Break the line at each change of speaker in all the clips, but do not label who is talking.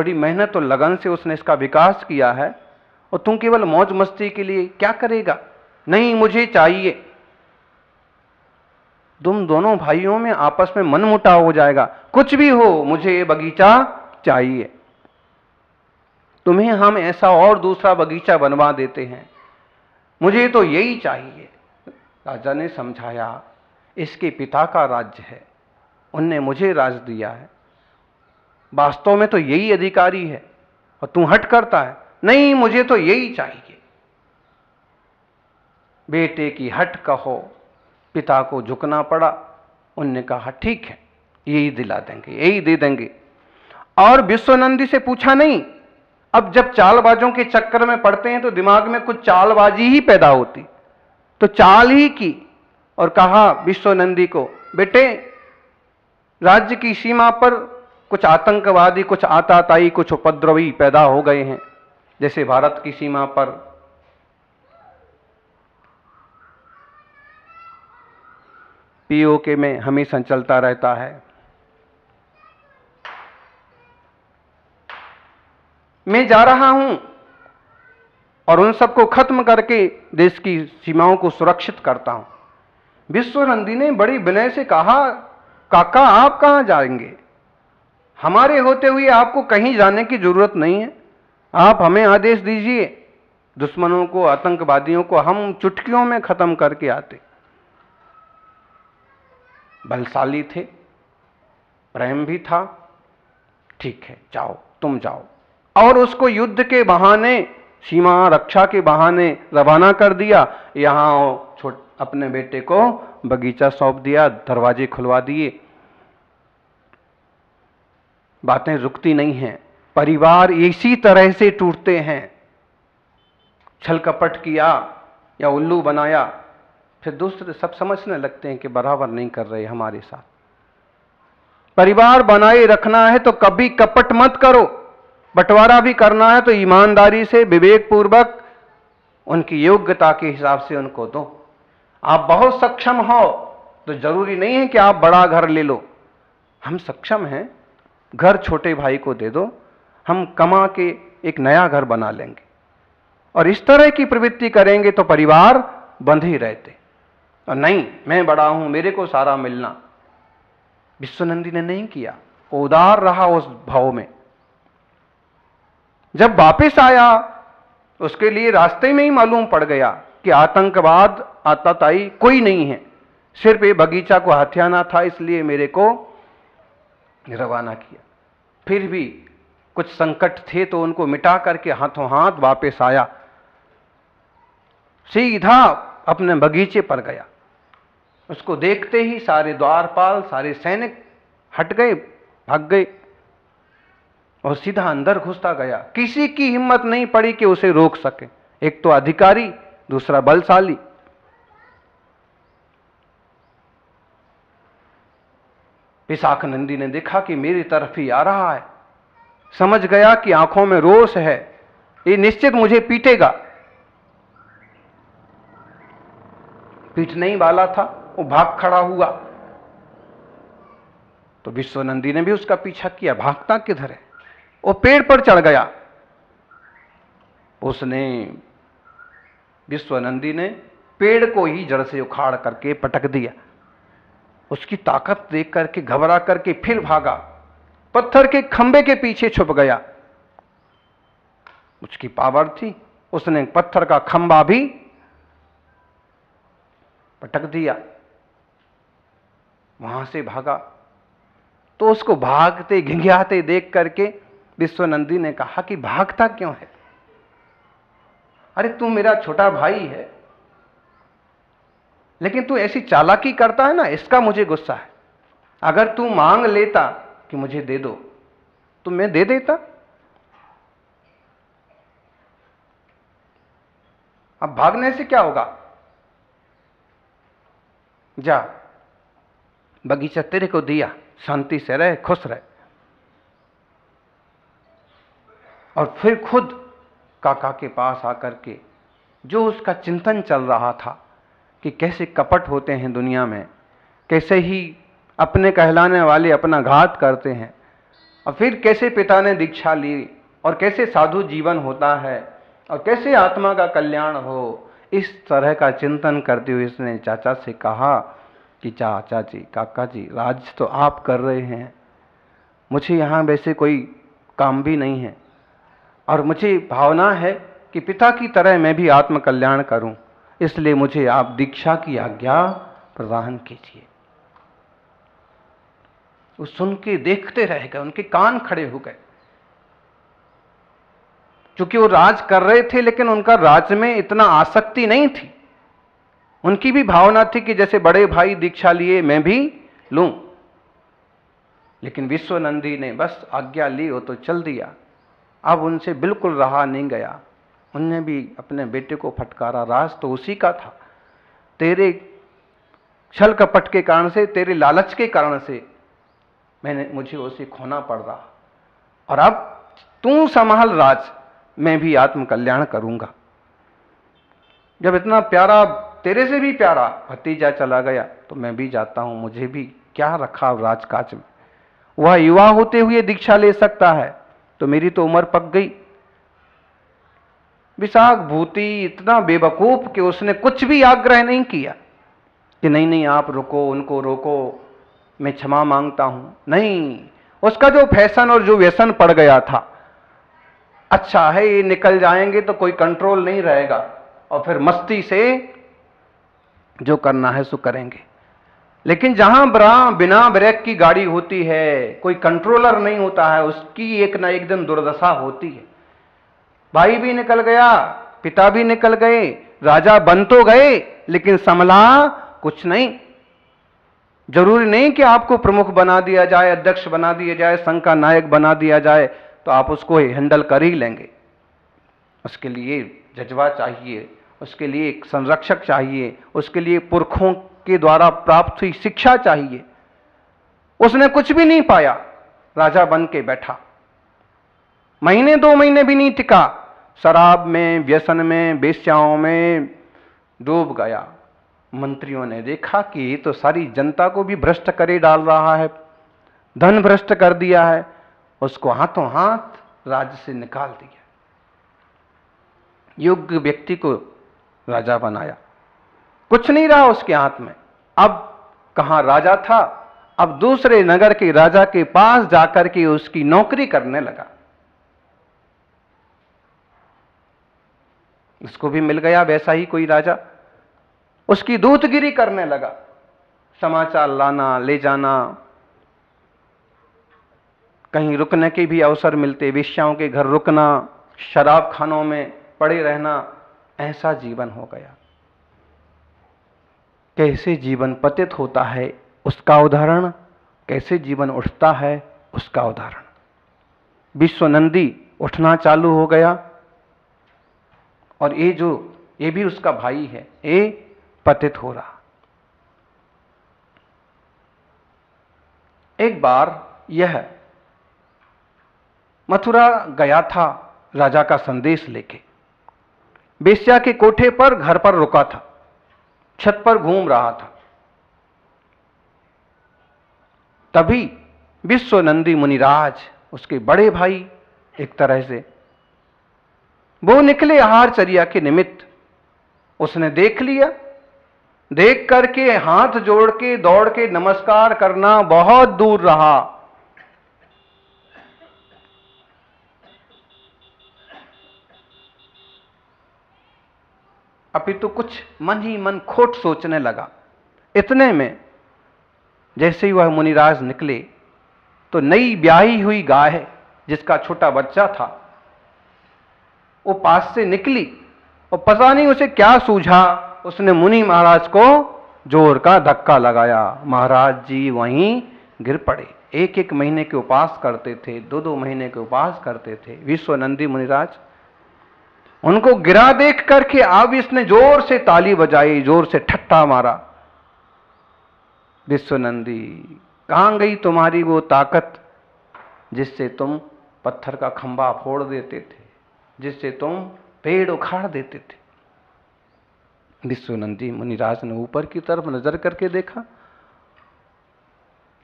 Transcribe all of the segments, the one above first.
बड़ी मेहनत और लगन से उसने इसका विकास किया है, और तुम केवल मौज मस्ती के लिए क्या करेगा? नहीं, मुझे चाहिए। तुम दोनों भाइयों में आपस में मनमुटाव हो जाएगा। कुछ भी हो, मुझे ये बगीचा चाहिए। तुम्हें हम ऐसा और दूसरा बगीचा बनवा देते हैं, मुझे तो यही चाहिए। राजा ने समझाया, इसके पिता का राज्य है, उनने मुझे राज दिया है, वास्तव में तो यही अधिकारी है, और तू हट करता है। नहीं, मुझे तो यही चाहिए। बेटे की हट कहो, पिता को झुकना पड़ा। उनने कहा ठीक है, यही दिला देंगे, यही दे देंगे। और विश्वनंदी से पूछा नहीं। अब जब चालबाजों के चक्कर में पड़ते हैं तो दिमाग में कुछ चालबाजी ही पैदा होती, तो चाल ही की और कहा विश्वनंदी को, बेटे राज्य की सीमा पर कुछ आतंकवादी, कुछ आताताई, कुछ उपद्रवी पैदा हो गए हैं। जैसे भारत की सीमा पर पीओके में हमेशा चलता रहता है। मैं जा रहा हूं और उन सबको खत्म करके देश की सीमाओं को सुरक्षित करता हूं। विश्वनंदी ने बड़ी विनय से कहा, काका आप कहां जाएंगे? हमारे होते हुए आपको कहीं जाने की जरूरत नहीं है। आप हमें आदेश दीजिए, दुश्मनों को, आतंकवादियों को हम चुटकियों में खत्म करके आते। बलशाली थे, प्रेम भी था। ठीक है, जाओ, तुम जाओ। और उसको युद्ध के बहाने, सीमा रक्षा के बहाने रवाना कर दिया। यहां अपने बेटे को बगीचा सौंप दिया, दरवाजे खुलवा दिए। बातें रुकती नहीं हैं। परिवार इसी तरह से टूटते हैं। छल कपट किया या उल्लू बनाया, फिर दूसरे सब समझने लगते हैं कि बराबर नहीं कर रहे हमारे साथ। परिवार बनाए रखना है तो कभी कपट मत करो। बंटवारा भी करना है तो ईमानदारी से, विवेक पूर्वक, उनकी योग्यता के हिसाब से उनको दो। आप बहुत सक्षम हो तो जरूरी नहीं है कि आप बड़ा घर ले लो। हम सक्षम हैं, घर छोटे भाई को दे दो, हम कमा के एक नया घर बना लेंगे। और इस तरह की प्रवृत्ति करेंगे तो परिवार बंधे ही रहते। और नहीं, मैं बड़ा हूं, मेरे को सारा मिलना। विश्वनंदी ने नहीं किया, उदार रहा उस भाव में। जब वापस आया, उसके लिए रास्ते में ही मालूम पड़ गया कि आतंकवाद, आताताई कोई नहीं है, सिर्फ ये बगीचा को हथियाना था, इसलिए मेरे को रवाना किया। फिर भी कुछ संकट थे तो उनको मिटा करके हाथों हाथ वापस आया। सीधा अपने बगीचे पर गया। उसको देखते ही सारे द्वारपाल, सारे सैनिक हट गए, भाग गए, और सीधा अंदर घुसता गया। किसी की हिम्मत नहीं पड़ी कि उसे रोक सके। एक तो अधिकारी, दूसरा बलशाली। पिशाकनंदी ने देखा कि मेरी तरफ ही आ रहा है, समझ गया कि आंखों में रोष है, ये निश्चित मुझे पीटेगा। पीटने ही वाला था, वो भाग खड़ा हुआ। तो विश्वनंदी ने भी उसका पीछा किया। भागता किधर है? वो पेड़ पर चढ़ गया। उसने, विश्वनंदी ने पेड़ को ही जड़ से उखाड़ करके पटक दिया। उसकी ताकत देख करके घबरा करके फिर भागा, पत्थर के खंबे के पीछे छुप गया। उसकी पावर थी, उसने पत्थर का खंबा भी पटक दिया। वहां से भागा तो उसको भागते घिंघियाते देख करके विश्वनंदी ने कहा कि भागता क्यों है? अरे तू मेरा छोटा भाई है, लेकिन तू ऐसी चालाकी करता है ना, इसका मुझे गुस्सा है। अगर तू मांग लेता कि मुझे दे दो तो मैं दे देता। अब भागने से क्या होगा? जा, बगीचा तेरे को दिया, शांति से रहे, खुश रहे। और फिर खुद काका के पास आकर के जो उसका चिंतन चल रहा था कि कैसे कपट होते हैं दुनिया में, कैसे ही अपने कहलाने वाले अपना घात करते हैं, और फिर कैसे पिता ने दीक्षा ली और कैसे साधु जीवन होता है और कैसे आत्मा का कल्याण हो, इस तरह का चिंतन करते हुए इसने चाचा से कहा कि चाचा जी, काका जी, राज तो आप कर रहे हैं, मुझे यहाँ वैसे कोई काम भी नहीं है और मुझे भावना है कि पिता की तरह मैं भी आत्म कल्याण करूं, इसलिए मुझे आप दीक्षा की आज्ञा प्रदान कीजिए। वो सुन के देखते रह गए, उनके कान खड़े हो गए, क्योंकि वो राज कर रहे थे लेकिन उनका राज में इतना आसक्ति नहीं थी। उनकी भी भावना थी कि जैसे बड़े भाई दीक्षा लिए मैं भी लूं, लेकिन विश्वनंदी ने बस आज्ञा ली, वो तो चल दिया। अब उनसे बिल्कुल रहा नहीं गया। उनने भी अपने बेटे को फटकारा, राज तो उसी का था, तेरे छल कपट के कारण से, तेरे लालच के कारण से मुझे उसे खोना पड़ रहा, और अब तू संभाल राज, मैं भी आत्म कल्याण करूंगा। जब इतना प्यारा, तेरे से भी प्यारा भतीजा चला गया तो मैं भी जाता हूं, मुझे भी क्या रखा राजकाज में। वह युवा होते हुए दीक्षा ले सकता है तो मेरी तो उम्र पक गई। विशाख भूति इतना बेवकूफ कि उसने कुछ भी आग्रह नहीं किया कि नहीं नहीं आप रुको, उनको रोको, मैं क्षमा मांगता हूं। नहीं, उसका जो फैशन और जो व्यसन पड़ गया था, अच्छा है ये निकल जाएंगे तो कोई कंट्रोल नहीं रहेगा और फिर मस्ती से जो करना है सो करेंगे। लेकिन जहां बिना ब्रेक की गाड़ी होती है, कोई कंट्रोलर नहीं होता है, उसकी एक ना एक दिन दुर्दशा होती है। भाई भी निकल गया, पिता भी निकल गए, राजा बन तो गए लेकिन संभला कुछ नहीं। जरूरी नहीं कि आपको प्रमुख बना दिया जाए, अध्यक्ष बना दिया जाए, संघ का नायक बना दिया जाए तो आप उसको हैंडल कर ही लेंगे। उसके लिए जज्बा चाहिए, उसके लिए एक संरक्षक चाहिए, उसके लिए पुरखों के द्वारा प्राप्त हुई शिक्षा चाहिए। उसने कुछ भी नहीं पाया, राजा बन के बैठा, महीने 2 महीने भी नहीं टिका, शराब में, व्यसन में, वेश्याओं में डूब गया। मंत्रियों ने देखा कि ये तो सारी जनता को भी भ्रष्ट करे डाल रहा है, धन भ्रष्ट कर दिया है, उसको हाथों हाथ राज्य से निकाल दिया। योग्य व्यक्ति को राजा बनाया, कुछ नहीं रहा उसके हाथ में। अब कहां राजा था, अब दूसरे नगर के राजा के पास जाकर के उसकी नौकरी करने लगा। उसको भी मिल गया वैसा ही कोई राजा, उसकी दूतगिरी करने लगा, समाचार लाना ले जाना, कहीं रुकने के भी अवसर मिलते, वेश्याओं के घर रुकना, शराब खानों में पड़े रहना, ऐसा जीवन हो गया। कैसे जीवन पतित होता है उसका उदाहरण, कैसे जीवन उठता है उसका उदाहरण। विश्वनंदी उठना चालू हो गया और ये भी उसका भाई है, ये पतित हो रहा। एक बार यह मथुरा गया था राजा का संदेश लेके, वेश्या के कोठे पर घर पर रुका था, छत पर घूम रहा था। तभी विश्वनंदी मुनिराज, उसके बड़े भाई एक तरह से, वो निकले आहारचर्या के निमित्त। उसने देख लिया, देख करके हाथ जोड़ के दौड़ के नमस्कार करना बहुत दूर रहा। अभी तो कुछ मन ही मन खोट सोचने लगा। इतने में जैसे ही वह मुनिराज निकले तो नई ब्याही हुई गाय जिसका छोटा बच्चा था वो पास से निकली और पता नहीं उसे क्या सूझा, उसने मुनि महाराज को जोर का धक्का लगाया। महाराज जी वहीं गिर पड़े। 1-1 महीने के उपास करते थे, 2-2 महीने के उपास करते थे विश्वनंदी मुनिराज। उनको गिरा देख करके अब इसने जोर से ताली बजाई, जोर से ठट्ठा मारा। विश्वनंदी, कहां गई तुम्हारी वो ताकत जिससे तुम पत्थर का खंभा फोड़ देते थे, जिससे तुम पेड़ उखाड़ देते थे। विश्वनंदी मुनिराज ने ऊपर की तरफ नजर करके देखा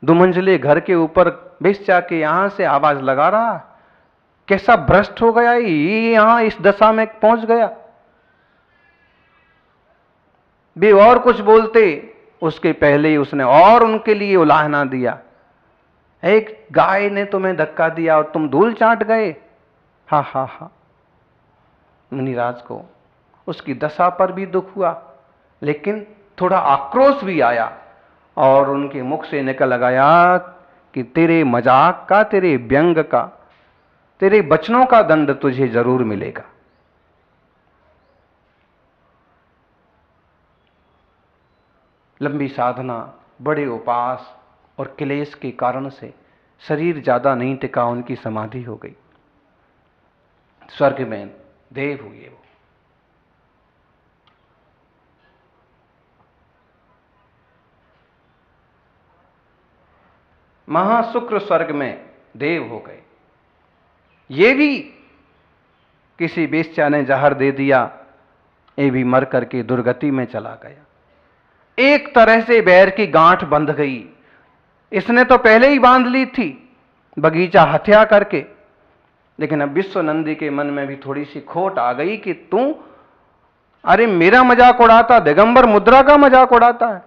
दुमंजिले घर के ऊपर बेश्या के यहां से आवाज लगा रहा। कैसा भ्रष्ट हो गया ये, यहां इस दशा में पहुंच गया। वे और कुछ बोलते उसके पहले ही उसने और उनके लिए उलाहना दिया। एक गाय ने तुम्हें धक्का दिया और तुम धूल चाट गए। हा हा हा। मुनिराज को उसकी दशा पर भी दुख हुआ, लेकिन थोड़ा आक्रोश भी आया और उनके मुख से निकल गया कि तेरे मजाक का, तेरे व्यंग का, तेरे वचनों का दंड तुझे जरूर मिलेगा। लंबी साधना, बड़े उपास और क्लेश के कारण से शरीर ज्यादा नहीं टिका, उनकी समाधि हो गई। स्वर्ग में देव हुए वो। महाशुक्र स्वर्ग में देव हो गए। ये भी किसी वेश्या ने जहर दे दिया, ये भी मर करके दुर्गति में चला गया। एक तरह से बैर की गांठ बंध गई। इसने तो पहले ही बांध ली थी बगीचा हत्या करके, लेकिन अब विश्वनंदी के मन में भी थोड़ी सी खोट आ गई कि तू, अरे मेरा मजाक उड़ाता, दिगंबर मुद्रा का मजाक उड़ाता है,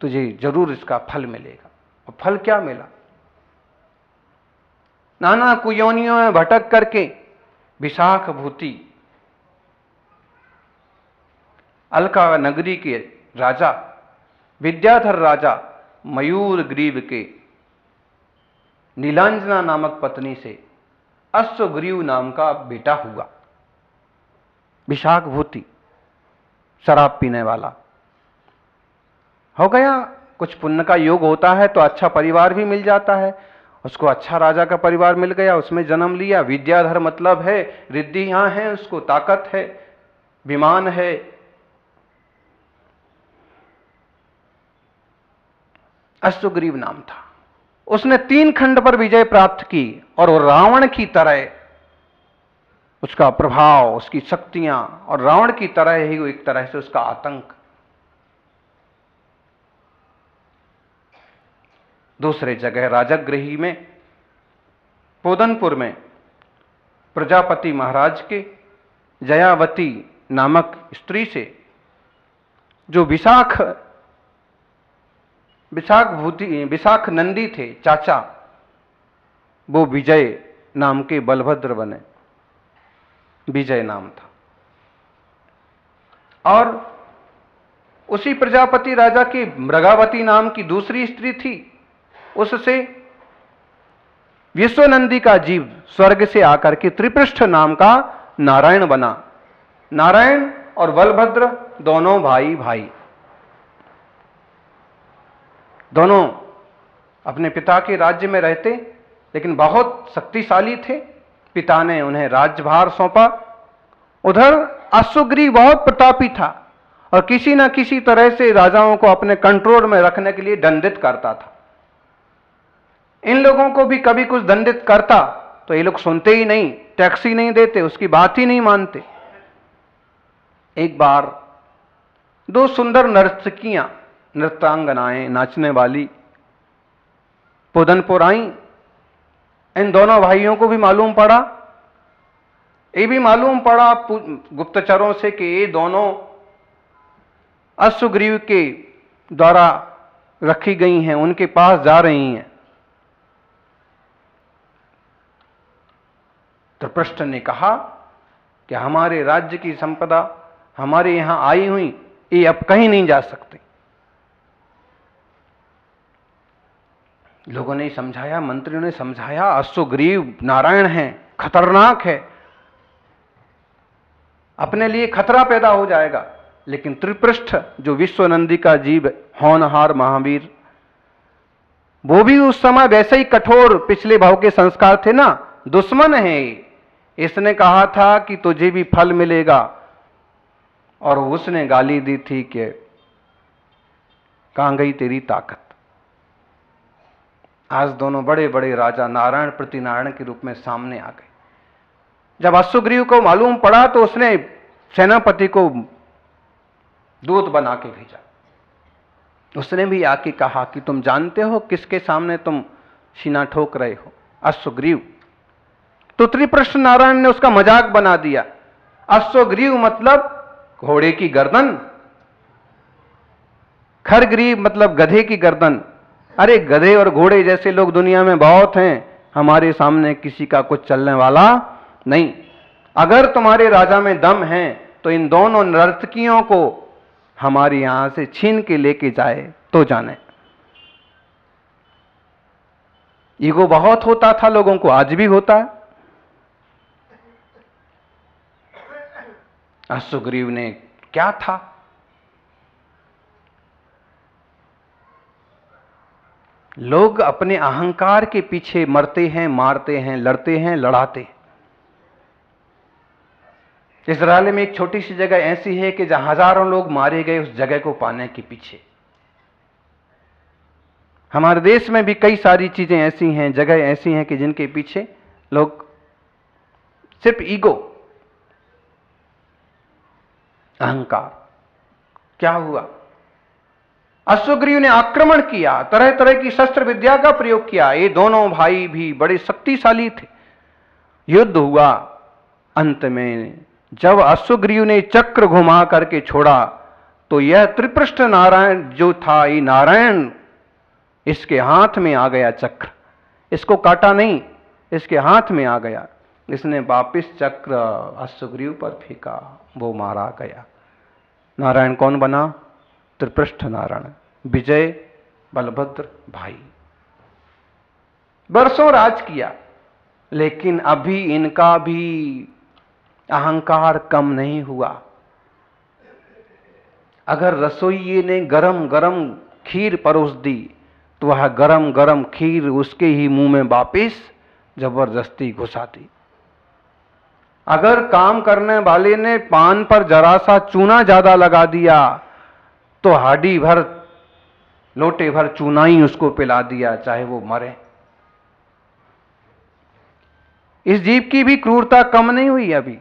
तुझे जरूर इसका फल मिलेगा। और फल क्या मिला? नाना कुयोनियों में भटक करके विशाख भूति अलका नगरी के राजा विद्याधर राजा मयूर ग्रीव के नीलांजना नामक पत्नी से अश्वग्रीव नाम का बेटा हुआ। विशाख भूति, शराब पीने वाला हो गया। कुछ पुण्य का योग होता है तो अच्छा परिवार भी मिल जाता है। उसको अच्छा राजा का परिवार मिल गया, उसमें जन्म लिया। विद्याधर मतलब है रिद्धि यहां है, उसको ताकत है, विमान है। अश्वग्रीव नाम था। उसने 3 खंड पर विजय प्राप्त की और रावण की तरह उसका प्रभाव, उसकी शक्तियां, और रावण की तरह ही एक तरह से उसका आतंक। दूसरे जगह राजगृही में, पोदनपुर में, प्रजापति महाराज के जयावती नामक स्त्री से जो विशाख नंदी थे चाचा, वो विजय नाम के बलभद्र बने। विजय नाम था। और उसी प्रजापति राजा की मृगावती नाम की दूसरी स्त्री थी, उससे विश्वनंदी का जीव स्वर्ग से आकर के त्रिपृष्ठ नाम का नारायण बना। नारायण और बलभद्र दोनों भाई भाई, दोनों अपने पिता के राज्य में रहते, लेकिन बहुत शक्तिशाली थे। पिता ने उन्हें राज्यभार सौंपा। उधर अश्वग्रीव बहुत प्रतापी था और किसी न किसी तरह से राजाओं को अपने कंट्रोल में रखने के लिए दंडित करता था। इन लोगों को भी कभी कुछ दंडित करता तो ये लोग सुनते ही नहीं, टैक्स ही नहीं देते, उसकी बात ही नहीं मानते। एक बार 2 सुंदर नर्तकियां, नृत्यांगनाएं, नाचने वाली पोदनपुर आई। इन दोनों भाइयों को भी मालूम पड़ा, ये भी मालूम पड़ा गुप्तचरों से कि ये दोनों अश्वग्रीव के द्वारा रखी गई हैं, उनके पास जा रही हैं। त्रिपृष्ठ ने कहा कि हमारे राज्य की संपदा हमारे यहां आई हुई, ये अब कहीं नहीं जा सकती। लोगों ने समझाया, मंत्रियों ने समझाया, अश्वग्रीव नारायण है, खतरनाक है, अपने लिए खतरा पैदा हो जाएगा। लेकिन त्रिपृष्ठ जो विश्वनंदी का जीव, होनहार महावीर, वो भी उस समय वैसे ही कठोर पिछले भाव के संस्कार थे ना, दुश्मन है। इसने कहा था कि तुझे भी फल मिलेगा, और उसने गाली दी थी कि कहां गई तेरी ताकत। आज दोनों बड़े बड़े राजा नारायण प्रति नारायण के रूप में सामने आ गए। जब अश्वग्रीव को मालूम पड़ा तो उसने सेनापति को दूत बना के भेजा उसने भी आके कहा कि तुम जानते हो किसके सामने तुम सीना ठोक रहे हो? अश्वग्रीव। तो त्रिप्रष्ट नारायण ने उसका मजाक बना दिया। अश्वग्रीव मतलब घोड़े की गर्दन, खरग्रीव मतलब गधे की गर्दन। अरे गधे और घोड़े जैसे लोग दुनिया में बहुत हैं, हमारे सामने किसी का कुछ चलने वाला नहीं। अगर तुम्हारे राजा में दम है तो इन दोनों नर्तकियों को हमारे यहां से छीन के लेके जाए तो जाने। ईगो बहुत होता था लोगों को, आज भी होता है। सुग्रीव ने क्या था? लोग अपने अहंकार के पीछे मरते हैं, मारते हैं, लड़ते हैं, लड़ाते हैं। इजराइल में एक छोटी सी जगह ऐसी है कि जहां हजारों लोग मारे गए उस जगह को पाने के पीछे। हमारे देश में भी कई सारी चीजें ऐसी हैं, जगह ऐसी हैं कि जिनके पीछे लोग सिर्फ ईगो, अहंकार। क्या हुआ? अश्वग्रीव ने आक्रमण किया, तरह तरह की शस्त्र विद्या का प्रयोग किया। ये दोनों भाई भी बड़े शक्तिशाली थे। युद्ध हुआ। अंत में जब अश्वग्रीव ने चक्र घुमा करके छोड़ा तो यह त्रिपृष्ठ नारायण जो था, ये नारायण, इसके हाथ में आ गया चक्र। इसको काटा नहीं, इसके हाथ में आ गया। इसने वापिस चक्र अश्वग्रीव पर फेंका, वो मारा गया। नारायण कौन बना? त्रिपृष्ठ नारायण, विजय बलभद्र भाई। बरसों राज किया, लेकिन अभी इनका भी अहंकार कम नहीं हुआ। अगर रसोइये ने गरम गरम खीर परोस दी तो वह गरम गरम खीर उसके ही मुंह में वापिस जबरदस्ती घुसा दी। अगर काम करने वाले ने पान पर जरा सा चूना ज्यादा लगा दिया तो हाडी भर, लोटे भर चूना ही उसको पिला दिया, चाहे वो मरे। इस जीव की भी क्रूरता कम नहीं हुई अभी।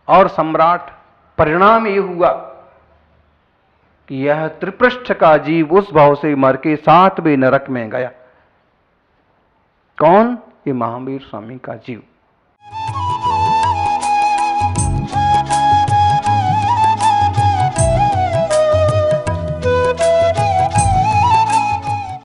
और सम्राट, परिणाम ये हुआ कि यह त्रिपृष्ठ का जीव उस भाव से मर के 7वें नरक में गया। कौन? ये महावीर स्वामी का जीव।